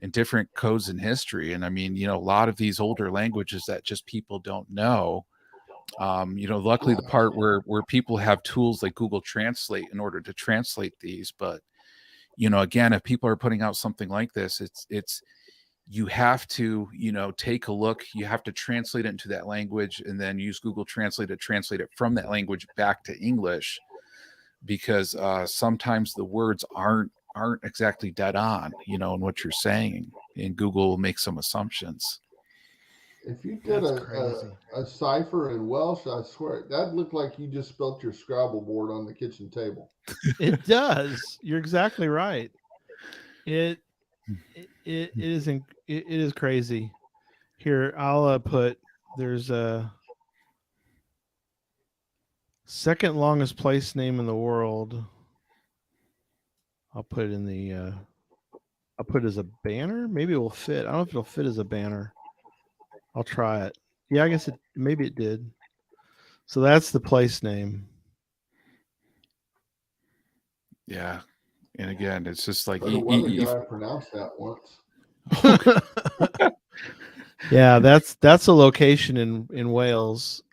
and different codes in history. And I mean, a lot of these older languages that just people don't know. Luckily the part where people have tools like Google Translate in order to translate these, but again, if people are putting out something like this, it's you have to, take a look, you have to translate it into that language and then use Google Translate to translate it from that language back to English, because sometimes the words aren't exactly dead on, in what you're saying, and Google will make some assumptions. If you did That's crazy. a cipher in Welsh, I swear that looked like you just spelt your Scrabble board on the kitchen table. It does. You're exactly right. It is crazy. Here, I'll put, there's a second longest place name in the world. I'll put it in the I'll put it as a banner. Maybe it will fit. I don't know if it'll fit as a banner. I'll try it. Yeah, I guess maybe it did. So that's the place name. Yeah. And again, it's just like I pronounced that once. Yeah, that's a location in Wales.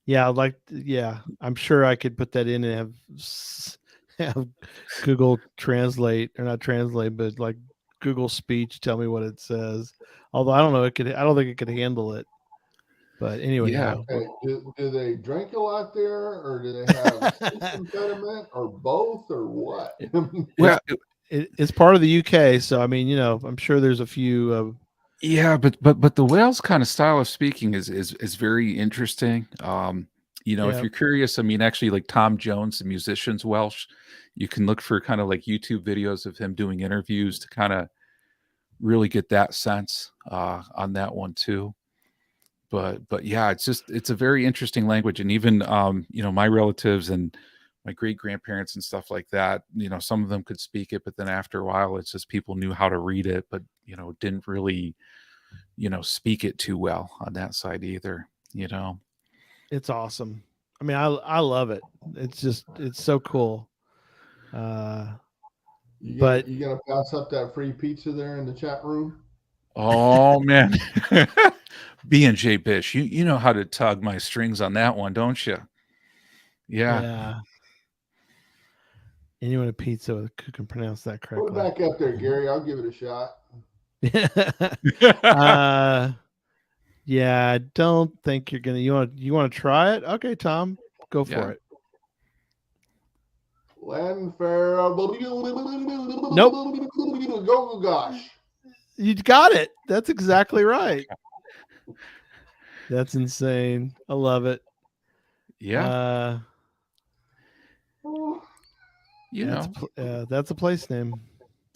Yeah, I'm sure I could put that in and have Google Translate, or not translate, but like Google Speech tell me what it says. Although I don't know, I don't think it could handle it. But anyway, yeah. Okay. Do they drink a lot there, or do they have speech impediment, or both, or what? Well, it's part of the UK, so I mean, I'm sure there's a few. Yeah, but the Wales kind of style of speaking is very interesting. If you're curious, I mean, actually, like Tom Jones, the musician's Welsh. You can look for kind of like YouTube videos of him doing interviews to kind of really get that sense on that one too. But yeah, it's a very interesting language, and even my relatives and my great grandparents and stuff like that, some of them could speak it, but then after a while, it's just people knew how to read it, but didn't really speak it too well on that side either. It's awesome. I mean, I love it. It's so cool. You But gonna pass up that free pizza there in the chat room? Oh man. B&J Bish, you know how to tug my strings on that one, don't you? Yeah. Anyone a pizza who can pronounce that correctly? Put it back up there, Gary. I'll give it a shot. Yeah, I don't think you're gonna. You want to try it? Okay, Tom, go for it. Lanfair. Nope. Go gosh. You got it. That's exactly right. That's insane. I love it. Yeah. That's a place name.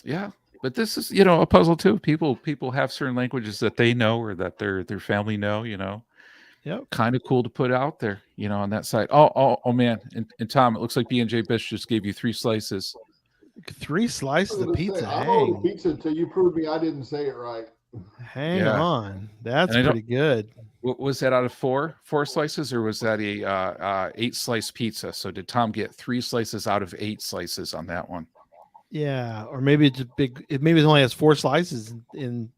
Yeah. But this is, a puzzle too. People have certain languages that they know or that their family know, Yep. Kind of cool to put out there, on that side. Oh man. And Tom, it looks like B&J Bish just gave you 3 slices. 3 slices of pizza. I ordered pizza until you proved me I didn't say it right. Hang on. That's pretty good. Was that out of 4 slices, or was that a 8 slice pizza? So did Tom get 3 slices out of 8 slices on that one? Yeah, or maybe it's maybe it only has 4 slices, and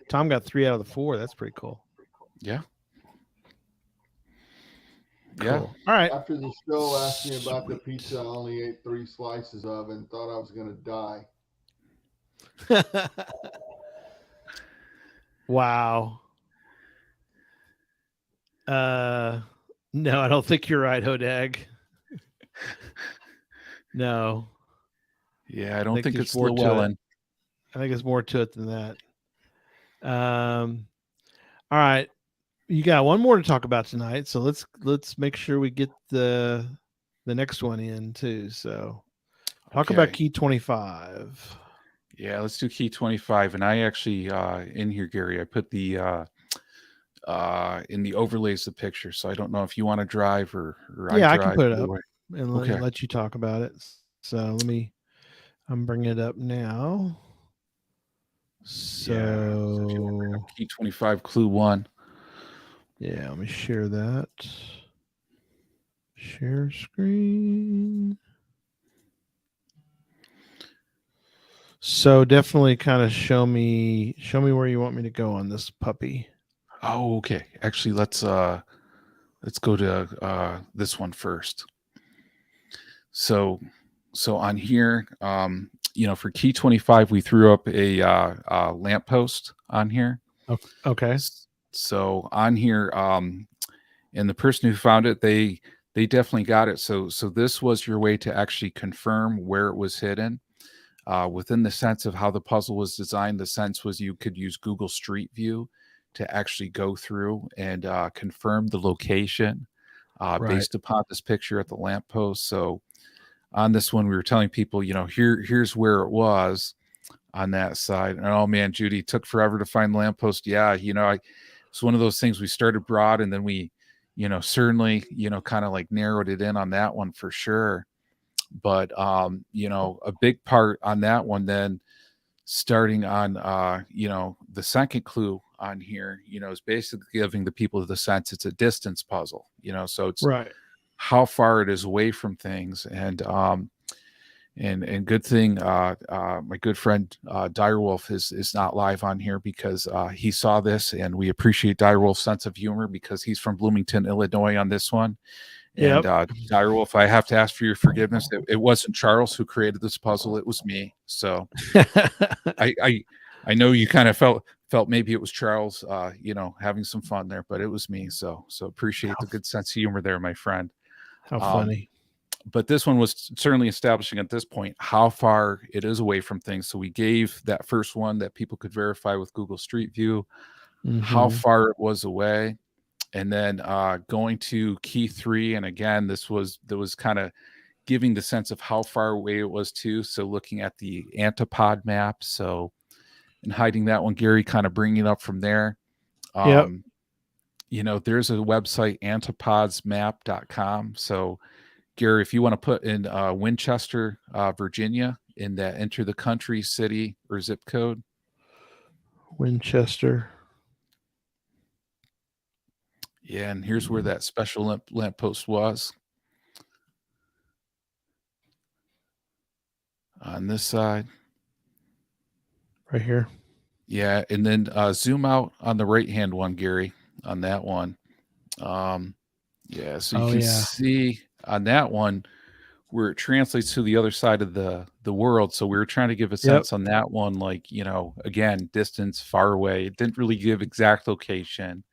Tom got 3 out of the 4. That's pretty cool. Yeah. Cool. Yeah. All right. After the show asked me about the pizza I only ate 3 slices of and thought I was going to die. Wow. No, I don't think you're right, Hodag. No. Yeah, I don't think it's Llewellyn. I think it's more to it than that. All right. You got one more to talk about tonight, so let's make sure we get the next one in too. So talk about Key 25. Yeah, let's do Key 25. And I actually in here, Gary, I put the in the overlays the picture. So I don't know if you want to drive or I can put it up and let you talk about it. So I'm bringing it up now. So Key 25 Clue 1. Yeah, let me share that. Share screen. So definitely kind of show me where you want me to go on this puppy. Oh, okay. Actually, let's go to this one first. So on here, for key 25, we threw up a lamppost on here. Okay. So on here, and the person who found it, they definitely got it. So this was your way to actually confirm where it was hidden. Within the sense of how the puzzle was designed, the sense was you could use Google Street View to actually go through and confirm the location based upon this picture at the lamppost. So on this one, we were telling people, here's where it was on that side. And oh man, Judy, took forever to find the lamppost. Yeah, it's one of those things. We started broad, and then we, certainly, kind of like narrowed it in on that one for sure. But a big part on that one, then starting on the second clue on here, is basically giving the people the sense it's a distance puzzle, so it's right. how far it is away from things. And good thing my good friend Direwolf is not live on here, because he saw this, and we appreciate Direwolf's sense of humor because he's from Bloomington, Illinois on this one. And Direwolf, I have to ask for your forgiveness. It wasn't Charles who created this puzzle, it was me. So I know you kind of felt maybe it was Charles having some fun there, but it was me. So appreciate the good sense of humor there, my friend. How funny. But this one was certainly establishing at this point how far it is away from things. So we gave that first one that people could verify with Google Street View, how far it was away. And then going to key 3. And again, that was kind of giving the sense of how far away it was too. So looking at the Antipod map. So, and hiding that one, Gary, kind of bringing it up from there. There's a website, antipodsmap.com. So Gary, if you want to put in Winchester, Virginia, in that enter the country, city, or zip code. Winchester. Yeah, and here's where that special lamppost was. On this side. Right here. Yeah, and then zoom out on the right-hand one, Gary, on that one. So you can see on that one where it translates to the other side of the world. So we were trying to give a sense on that one, like, again, distance, far away. It didn't really give exact location.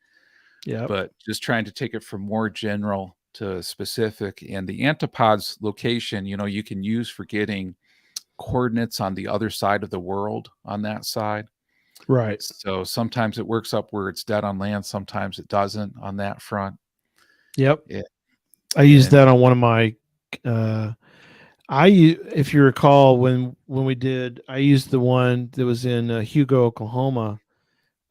Yeah, but just trying to take it from more general to specific. And the Antipod's location, you can use for getting coordinates on the other side of the world on that side. Right. So sometimes it works up where it's dead on land. Sometimes it doesn't on that front. Yep. Yeah. I used that on one of my, if you recall, when we did, I used the one that was in Hugo, Oklahoma.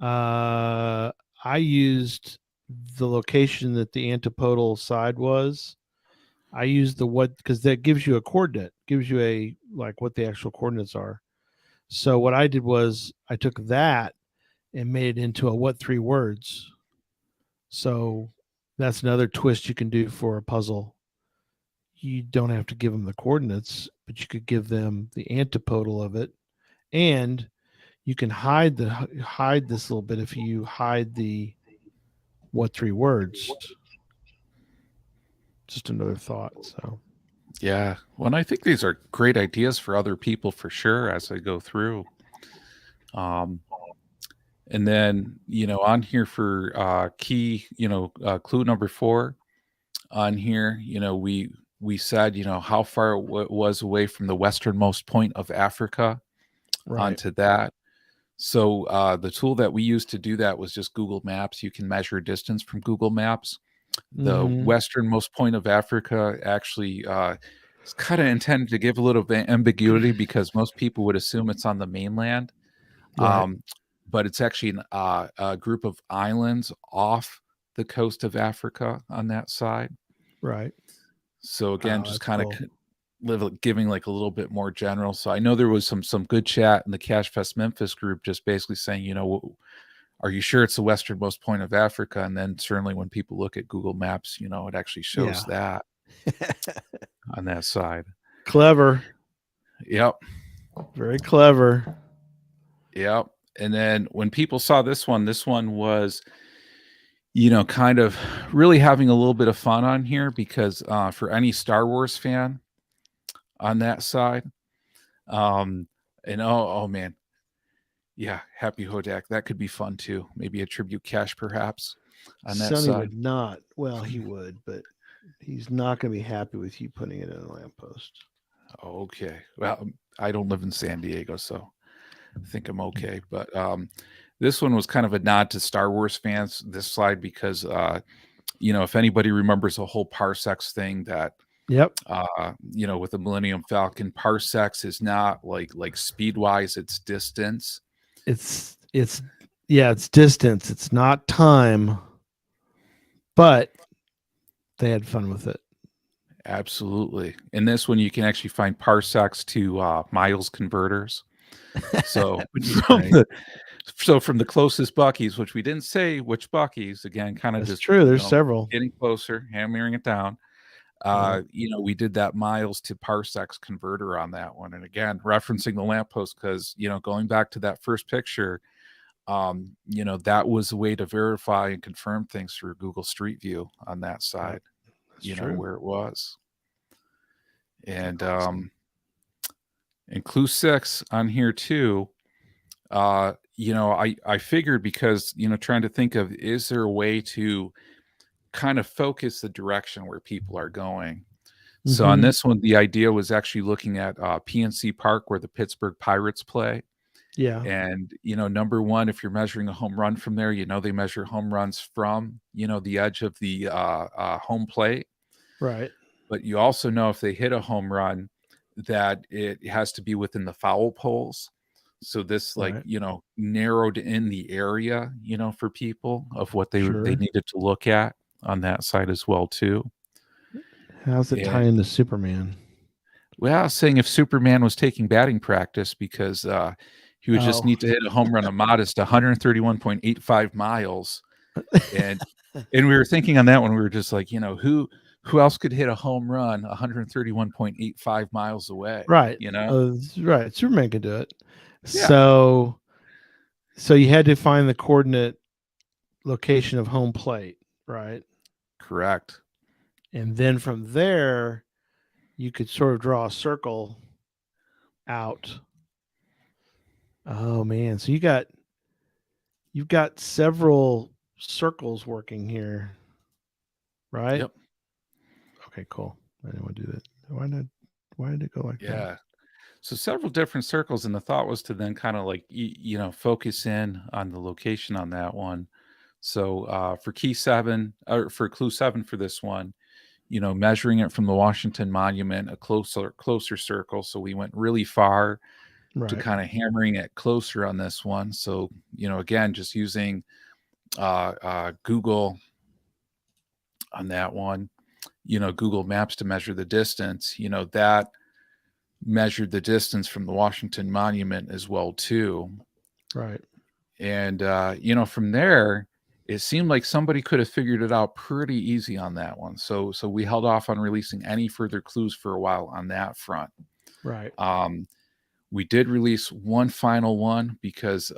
I used the location that the antipodal side was. I used because that gives you a coordinate, gives you what the actual coordinates are. So what I did was I took that and made it into a what 3 words. So that's another twist you can do for a puzzle. You don't have to give them the coordinates, but you could give them the antipodal of it, and you can hide this little bit if you hide the what 3 words. Just another thought. So yeah, well, and I think these are great ideas for other people for sure as I go through. And then on here for key clue number 4 on here, we said how far it was away from the westernmost point of Africa. Right. Onto that. So the tool that we used to do that was just Google Maps. You can measure distance from Google Maps. The westernmost point of Africa actually is kind of intended to give a little bit of ambiguity because most people would assume it's on the mainland. Right. But it's actually a group of islands off the coast of Africa on that side. Right. So again, just kind of giving like a little bit more general. So I know there was some good chat in the Cache Fest Memphis group, just basically saying, are you sure it's the westernmost point of Africa? And then certainly when people look at Google Maps, it actually shows that on that side. Clever. Yep. Very clever. Yep. And then when people saw this one was, kind of really having a little bit of fun on here because for any Star Wars fan on that side, and oh man, yeah, Happy Hodak, that could be fun too. Maybe a tribute cache perhaps on that Sonny side. would not. Well, he would, but he's not going to be happy with you putting it in a lamppost. Okay. Well, I don't live in San Diego, so I think I'm okay. But this one was kind of a nod to Star Wars fans, this slide, because if anybody remembers the whole parsecs thing that Yep. with the Millennium Falcon, parsecs is not like speed wise, it's distance. It's distance. It's not time, but they had fun with it. Absolutely. In this one, you can actually find parsecs to miles converters. So from the closest Buc-ee's, which we didn't say which Buc-ee's, again, kind of That's just true. There's several. getting closer, hammering it down. We did that miles to parsecs converter on that one. And again, referencing the lamppost because, going back to that first picture, that was a way to verify and confirm things through Google Street View on that side, where it was. And and Clue 6 on here too. I figured because, trying to think of, is there a way to kind of focus the direction where people are going? So on this one, the idea was actually looking at PNC Park where the Pittsburgh Pirates play. Yeah. And, number one, if you're measuring a home run from there, they measure home runs from, the edge of the home plate. Right. But you also know if they hit a home run that it has to be within the foul poles. So this narrowed in the area, for people of what they needed to look at on that side as well too. How's it tie into Superman? Well, I was saying if Superman was taking batting practice because he would just need to hit a home run a modest 131.85 miles. And we were thinking on that one, we were just like, who else could hit a home run 131.85 miles away? Right. Right. Superman could do it. Yeah. So you had to find the coordinate location of home plate, right? Correct. And then from there, you could sort of draw a circle out. Oh man. So you've got several circles working here, right? Yep. Okay, cool. I didn't want to do that. Why did it go like that? Yeah. So several different circles, and the thought was to then kind of focus in on the location on that one. So for key 7 or for clue 7 for this one, measuring it from the Washington Monument, a closer circle. So we went really far to kind of hammering it closer on this one. So, again, just using Google on that one, Google Maps to measure the distance, that measured the distance from the Washington Monument as well too. Right. And, from there, it seemed like somebody could have figured it out pretty easy on that one. So we held off on releasing any further clues for a while on that front. Right. We did release one final one because,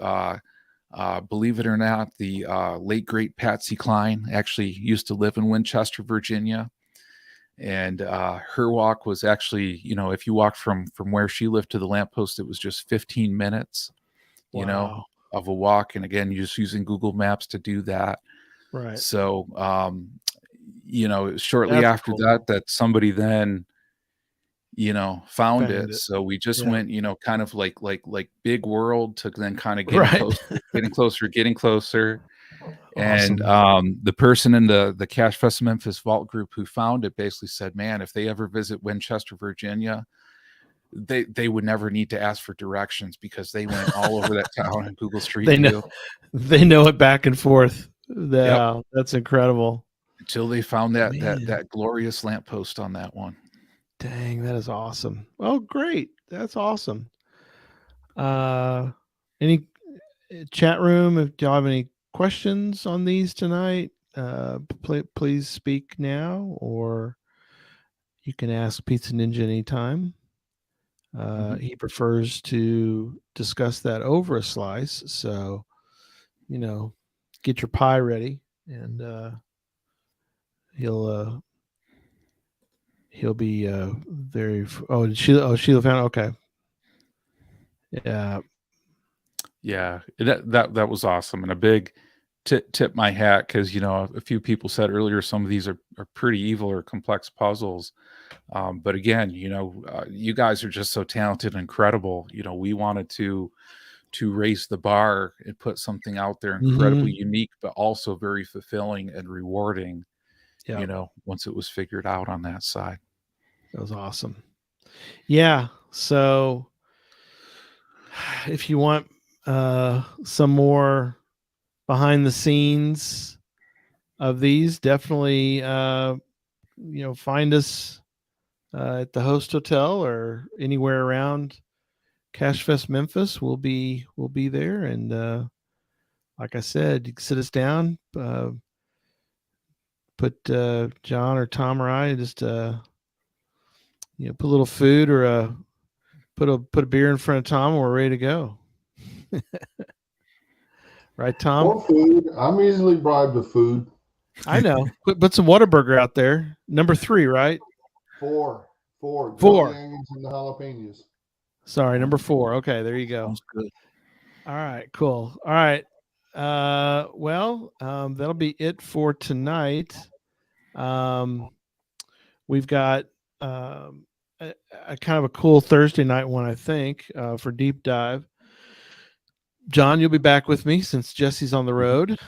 believe it or not, the late great Patsy Cline actually used to live in Winchester, Virginia. And her walk was actually, if you walked from where she lived to the lamppost, it was just 15 minutes, of a walk. And again, you're just using Google Maps to do that. Right. So, shortly after that somebody then, found it. So we just went, kind of like Big World to then kind of getting closer. Awesome. And the person in the Cache Fest Memphis Vault group who found it basically said, man, if they ever visit Winchester, Virginia, they would never need to ask for directions because they went all over that town on Google Street View. They know it back and forth. That's incredible. Until they found that glorious lamppost on that one. Dang, that is awesome. Oh, great. That's awesome. Any chat room, if y'all have any questions on these tonight, please speak now, or you can ask Pizza Ninja anytime. He prefers to discuss that over a slice. So, get your pie ready, and he'll be very. Sheila found it? Okay. Yeah, that was awesome, and a big tip my hat, because a few people said earlier some of these are pretty evil or complex puzzles, but again, you guys are just so talented and incredible. We wanted to raise the bar and put something out there incredibly unique, but also very fulfilling and rewarding. Once it was figured out on that side. That was awesome. Yeah. So if you want some more behind the scenes of these, definitely find us at the Host Hotel or anywhere around Cash Fest Memphis. We'll be there, and like I said, you can sit us down, put John or Tom or I, just put a little food or put a beer in front of Tom, and we're ready to go. Right, Tom? More food. I'm easily bribed with food. I know. Put some Whataburger out there. Number 3, right? 4. Four. The onions and the jalapenos. Sorry, number 4. Okay, there you go. Sounds good. All right, cool. All right. That'll be it for tonight. We've got a kind of a cool Thursday night one, I think, for Deep Dive. John, you'll be back with me since Jesse's on the road.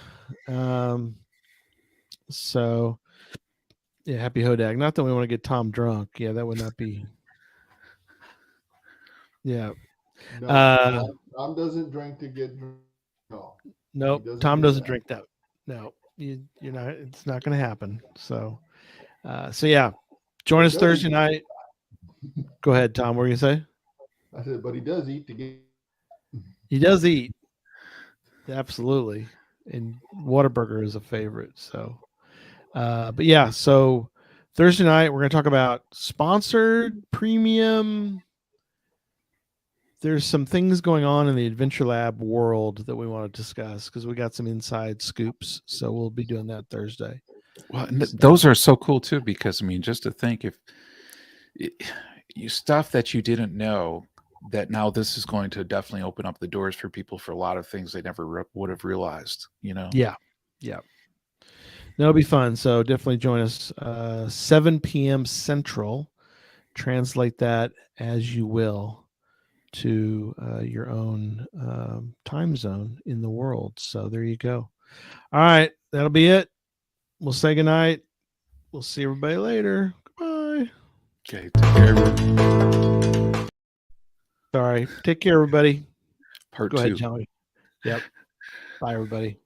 So, yeah, happy Hodag. Not that we want to get Tom drunk. Yeah, that would not be. Yeah. No, Tom doesn't drink to get drunk. No. Nope. Tom doesn't drink that. No, you're not. It's not going to happen. So yeah, join us Thursday night. Go ahead, Tom. What were you say? I said, but he does eat to get. He does eat. Absolutely. And Whataburger is a favorite. So, but yeah, so Thursday night, we're going to talk about sponsored premium. There's some things going on in the Adventure Lab world that we want to discuss because we got some inside scoops. So we'll be doing that Thursday. Well, those are so cool too, because just to think, if you stuff that you didn't know, that now this is going to definitely open up the doors for people for a lot of things they never would have realized, Yeah. That'll be fun. So definitely join us 7 p.m. Central. Translate that as you will to your own time zone in the world. So there you go. All right. That'll be it. We'll say goodnight. We'll see everybody later. Goodbye. Okay. Take care, everyone. Sorry. Take care, everybody. Part Go 2. ahead, Johnny. Yep. Bye, everybody.